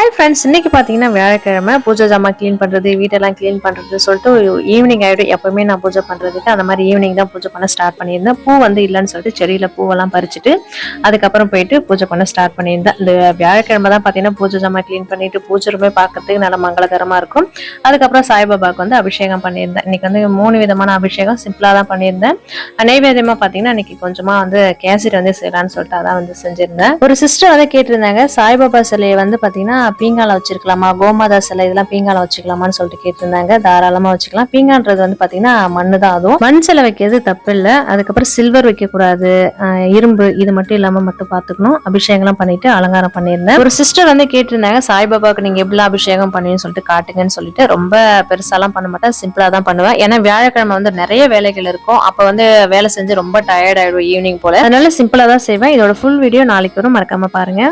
Hi friends, இன்னைக்கு பார்த்தீங்கன்னா வியாழக்கிழமை பூஜை ஜாமான் க்ளீன் பண்ணுறது, வீட்டெல்லாம் க்ளீன் பண்ணுறது சொல்லிட்டு ஈவினிங் ஆகிடும். எப்போவுமே நான் பூஜை பண்ணுறதுக்கு அந்த மாதிரி ஈவினிங் தான் பூஜை பண்ண ஸ்டார்ட் பண்ணியிருந்தேன். பூ வந்து இல்லைன்னு சொல்லிட்டு செடியில் பூவெல்லாம் பறிச்சுட்டு அதுக்கப்புறம் போயிட்டு பூஜை பண்ண ஸ்டார்ட் பண்ணியிருந்தேன். இந்த வியாழக்கிழமை தான் பார்த்தீங்கன்னா பூஜை ஜாமான் க்ளீன் பண்ணிட்டு பூஜை ரூமே பார்க்கறதுக்கு நல்லா மங்களகரமாக இருக்கும். அதுக்கப்புறம் சாய்பாபாவுக்கு வந்து அபிஷேகம் பண்ணியிருந்தேன். இன்னைக்கு வந்து 3 விதமான அபிஷேகம் சிம்பிளாக தான் பண்ணியிருந்தேன். நைவேத்தியமாக பார்த்தீங்கன்னா இன்னைக்கு கொஞ்சமாக வந்து கேசரி வந்து செய்யலான்னு சொல்லிட்டு அதான் வந்து செஞ்சிருந்தேன். ஒரு சிஸ்டர் வந்து கேட்டிருந்தாங்க, சாய்பாபா சிலையை வந்து பார்த்தீங்கன்னா பீங்கால வச்சிருக்கலாமா, கோமாதா சிலை இதெல்லாம் பீங்கால வச்சுக்கலாமான்னு சொல்லிட்டு கேட்டிருந்தாங்க. தாராளமா வச்சுக்கலாம். பீங்கான்றது வந்து பாத்தீங்கன்னா மண்ணு தான். அதுவும் மண் சிலை வைக்கிறது தப்பு இல்லை. அதுக்கப்புறம் சில்வர் வைக்க கூடாது, இரும்பு இது மட்டும் இல்லாம மட்டும் பாத்துக்கணும். அபிஷேகம் பண்ணிட்டு அலங்காரம் பண்ணியிருந்தேன். ஒரு சிஸ்டர் வந்து கேட்டிருந்தாங்க, சாய்பாபாவுக்கு நீங்க எப்படி அபிஷேகம் பண்ணுவீங்கன்னு சொல்லிட்டு காட்டுங்கன்னு சொல்லிட்டு. ரொம்ப பெருசாலாம் பண்ண மாட்டேன், சிம்பிளா தான் பண்ணுவேன். ஏன்னா வியாழக்கிழமை வந்து நிறைய வேலைகள் இருக்கும். அப்ப வந்து வேலை செஞ்சு ரொம்ப டயர்ட் ஆயிடும் ஈவினிங் போல. அதனால சிம்பிளா தான் செய்வேன். இதோட ஃபுல் வீடியோ நாளைக்கு வரும், மறக்காம பாருங்க.